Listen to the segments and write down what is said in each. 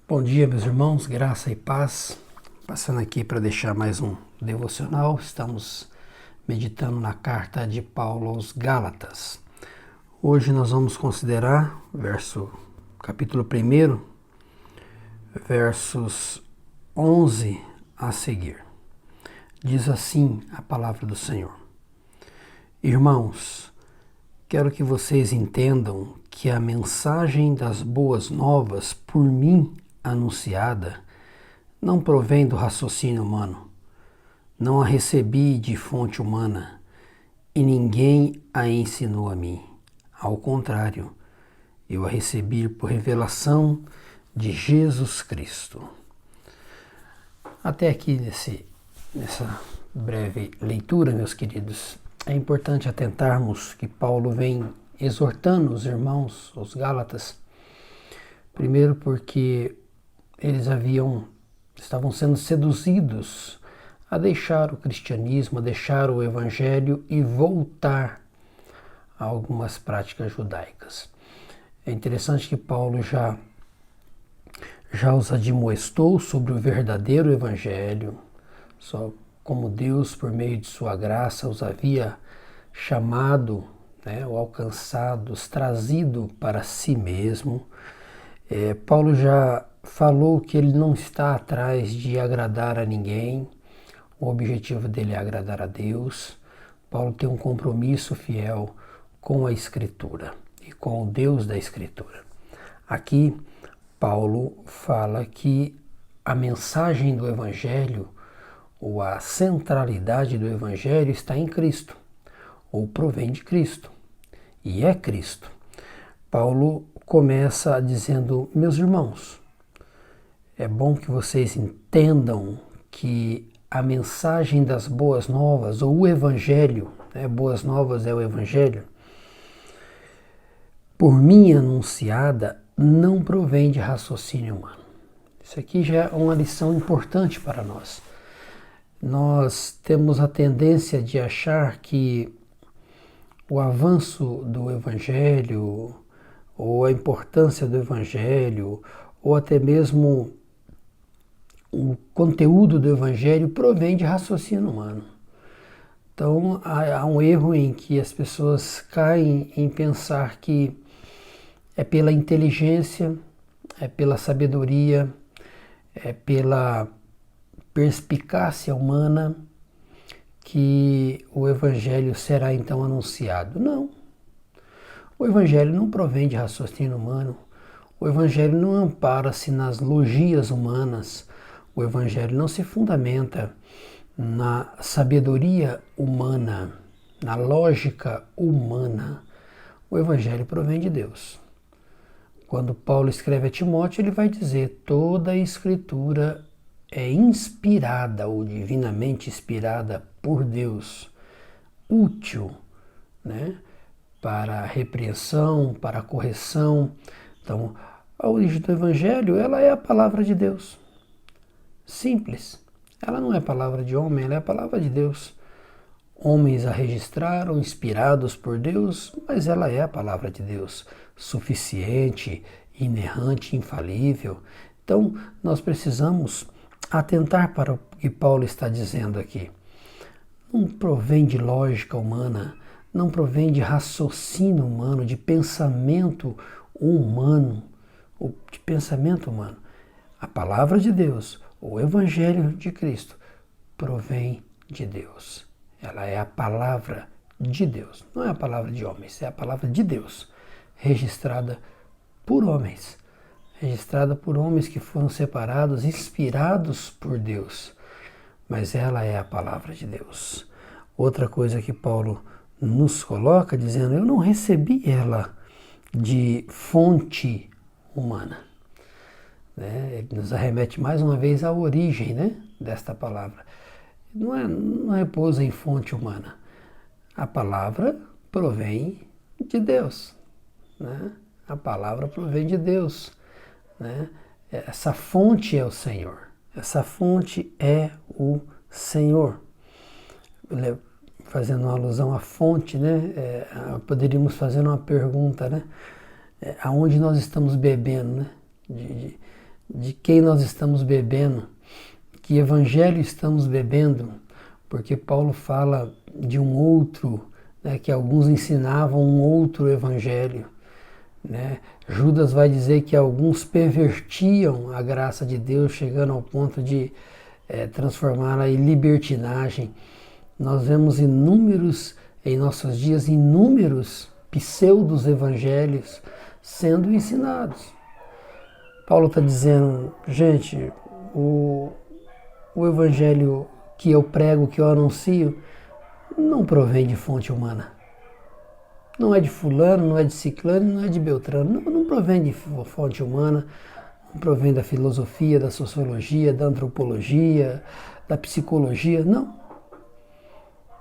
Bom dia, meus irmãos, graça e paz. Passando aqui para deixar mais um devocional, estamos meditando na carta de Paulo aos Gálatas. Hoje nós vamos considerar capítulo 1, versos 11 a seguir. Diz assim a palavra do Senhor: Irmãos, quero que vocês entendam que a mensagem das boas novas por mim anunciada não provém do raciocínio humano. Não a recebi de fonte humana e ninguém a ensinou a mim. Ao contrário, eu a recebi por revelação de Jesus Cristo. Até aqui nessa breve leitura, meus queridos, é importante atentarmos que Paulo vem exortando os irmãos, os Gálatas, primeiro porque eles estavam sendo seduzidos a deixar o cristianismo, a deixar o evangelho e voltar a algumas práticas judaicas. É interessante que Paulo já os admoestou sobre o verdadeiro evangelho, só como Deus, por meio de sua graça, os havia chamado, ou alcançado, trazido para si mesmo. Paulo já falou que ele não está atrás de agradar a ninguém, o objetivo dele é agradar a Deus. Paulo tem um compromisso fiel com a Escritura e com o Deus da Escritura. Aqui, Paulo fala que a mensagem do Evangelho, ou a centralidade do Evangelho, está em Cristo, ou provém de Cristo, e é Cristo. Paulo começa dizendo: meus irmãos, é bom que vocês entendam que a mensagem das boas novas, ou o Evangelho, boas novas é o Evangelho, por mim anunciada, não provém de raciocínio humano. Isso aqui já é uma lição importante para nós. Nós temos a tendência de achar que o avanço do Evangelho, ou a importância do Evangelho, ou até mesmo o conteúdo do Evangelho provém de raciocínio humano. Então há um erro em que as pessoas caem em pensar que é pela inteligência, é pela sabedoria, é pela perspicácia humana que o Evangelho será então anunciado. Não. O Evangelho não provém de raciocínio humano. O Evangelho não ampara-se nas logias humanas. O Evangelho não se fundamenta na sabedoria humana, na lógica humana. O Evangelho provém de Deus. Quando Paulo escreve a Timóteo, ele vai dizer: toda a Escritura é inspirada ou divinamente inspirada por Deus, útil, para a repreensão, para a correção. Então, a origem do Evangelho, ela é a palavra de Deus. Simples. Ela não é a palavra de homem, ela é a palavra de Deus. Homens a registraram, inspirados por Deus, mas ela é a palavra de Deus, suficiente, inerrante, infalível. Então, nós precisamos atentar para o que Paulo está dizendo aqui. Não provém de lógica humana, não provém de raciocínio humano, de pensamento humano, ou de pensamento humano. A palavra de Deus, o Evangelho de Cristo, provém de Deus. Ela é a palavra de Deus. Não é a palavra de homens, é a palavra de Deus, registrada por homens. Registrada por homens que foram separados, inspirados por Deus. Mas ela é a palavra de Deus. Outra coisa que Paulo nos coloca, dizendo: eu não recebi ela de fonte humana. Ele nos arremete mais uma vez à origem desta palavra. Não repousa em fonte humana. A palavra provém de Deus. A palavra provém de Deus. Essa fonte é o Senhor. Essa fonte é o Senhor. Fazendo uma alusão à fonte, poderíamos fazer uma pergunta, aonde nós estamos bebendo, de quem nós estamos bebendo, que evangelho estamos bebendo, porque Paulo fala de um outro, né, que alguns ensinavam um outro evangelho. Né? Judas vai dizer que alguns pervertiam a graça de Deus, chegando ao ponto de transformá-la em libertinagem. Nós vemos em nossos dias, inúmeros pseudos evangelhos sendo ensinados. Paulo está dizendo, gente, o evangelho que eu prego, que eu anuncio, não provém de fonte humana. Não é de fulano, não é de ciclano, não é de beltrano. Não provém de fonte humana, não provém da filosofia, da sociologia, da antropologia, da psicologia, não.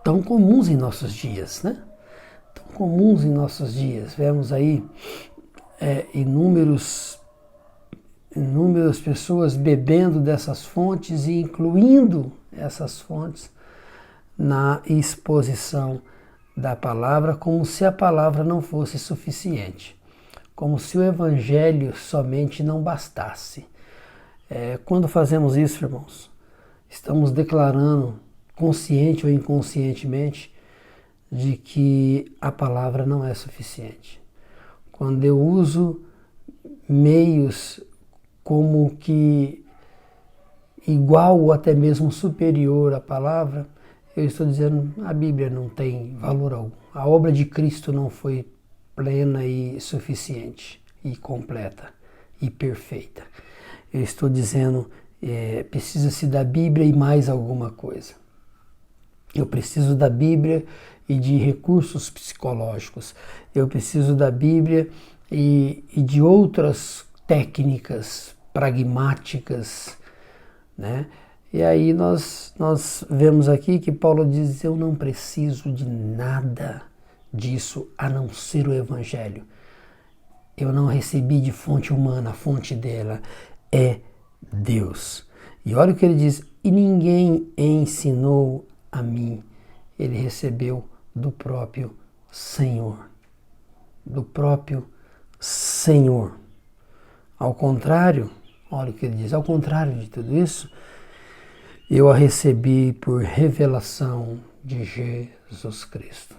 Tão comuns em nossos dias, né? Tão comuns em nossos dias. Vemos aí inúmeras pessoas bebendo dessas fontes e incluindo essas fontes na exposição da palavra, como se a palavra não fosse suficiente, como se o evangelho somente não bastasse. Quando fazemos isso, irmãos, estamos declarando, consciente ou inconscientemente, de que a palavra não é suficiente. Quando eu uso meios como que igual ou até mesmo superior à palavra, eu estou dizendo a Bíblia não tem valor algum. A obra de Cristo não foi plena e suficiente e completa e perfeita. Eu estou dizendo precisa-se da Bíblia e mais alguma coisa. Eu preciso da Bíblia e de recursos psicológicos. Eu preciso da Bíblia e de outras técnicas pragmáticas, né? E aí nós vemos aqui que Paulo diz, eu não preciso de nada disso a não ser o Evangelho. Eu não recebi de fonte humana, a fonte dela é Deus. E olha o que ele diz, e ninguém ensinou a mim, ele recebeu do próprio Senhor. Do próprio Senhor. Ao contrário, olha o que ele diz, ao contrário de tudo isso, eu a recebi por revelação de Jesus Cristo.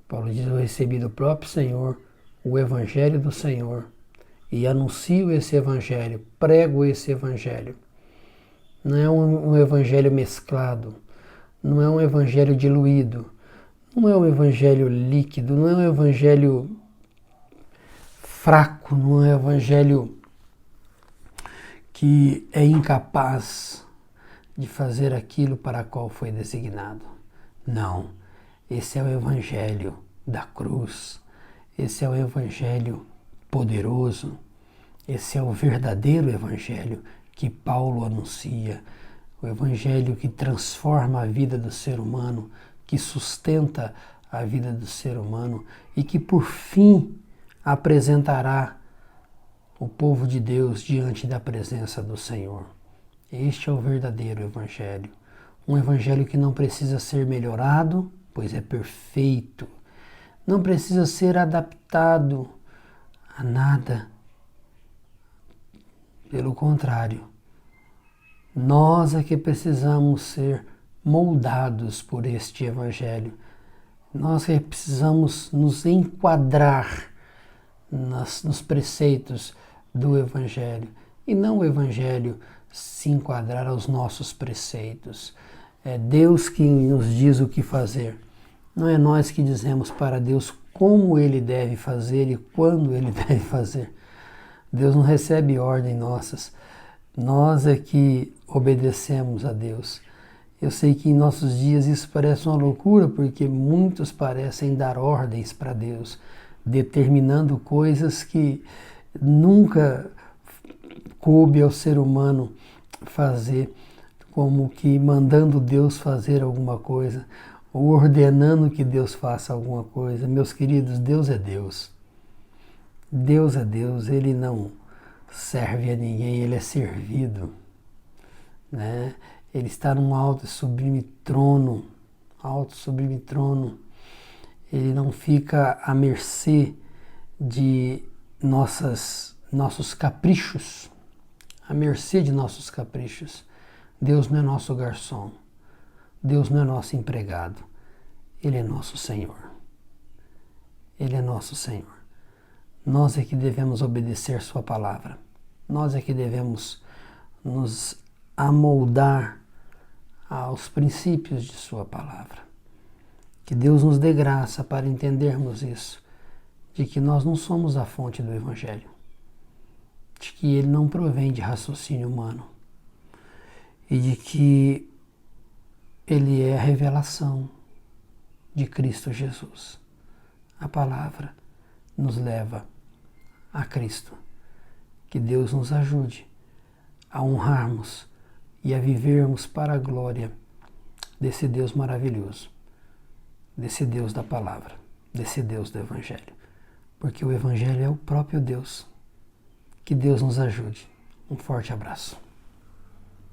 Paulo diz, eu recebi do próprio Senhor o Evangelho do Senhor e anuncio esse Evangelho, prego esse Evangelho. Não é um Evangelho mesclado, não é um Evangelho diluído, não é um Evangelho líquido, não é um Evangelho fraco, não é um Evangelho que é incapaz de fazer aquilo para qual foi designado. Não, esse é o Evangelho da cruz, esse é o Evangelho poderoso, esse é o verdadeiro Evangelho que Paulo anuncia, o Evangelho que transforma a vida do ser humano, que sustenta a vida do ser humano e que por fim apresentará o povo de Deus diante da presença do Senhor. Este é o verdadeiro Evangelho. Um Evangelho que não precisa ser melhorado, pois é perfeito. Não precisa ser adaptado a nada. Pelo contrário, nós é que precisamos ser moldados por este Evangelho. Nós é que precisamos nos enquadrar nos preceitos do Evangelho e não o Evangelho se enquadrar aos nossos preceitos. É Deus que nos diz o que fazer. Não é nós que dizemos para Deus como Ele deve fazer e quando Ele deve fazer. Deus não recebe ordem nossas. Nós é que obedecemos a Deus. Eu sei que em nossos dias isso parece uma loucura, porque muitos parecem dar ordens para Deus, determinando coisas que nunca coube ao ser humano fazer, como que mandando Deus fazer alguma coisa, ou ordenando que Deus faça alguma coisa. Meus queridos, Deus é Deus. Deus é Deus, Ele não serve a ninguém, Ele é servido, né? Ele está num alto e sublime trono, Ele não fica à mercê de nossos caprichos, à mercê de nossos caprichos. Deus não é nosso garçom. Deus não é nosso empregado. Ele é nosso Senhor. Ele é nosso Senhor. Nós é que devemos obedecer sua palavra. Nós é que devemos nos amoldar aos princípios de sua palavra. Que Deus nos dê graça para entendermos isso, de que nós não somos a fonte do Evangelho, de que ele não provém de raciocínio humano e de que ele é a revelação de Cristo Jesus. A palavra nos leva a Cristo. Que Deus nos ajude a honrarmos e a vivermos para a glória desse Deus maravilhoso, desse Deus da palavra, desse Deus do Evangelho. Porque o Evangelho é o próprio Deus. Que Deus nos ajude. Um forte abraço.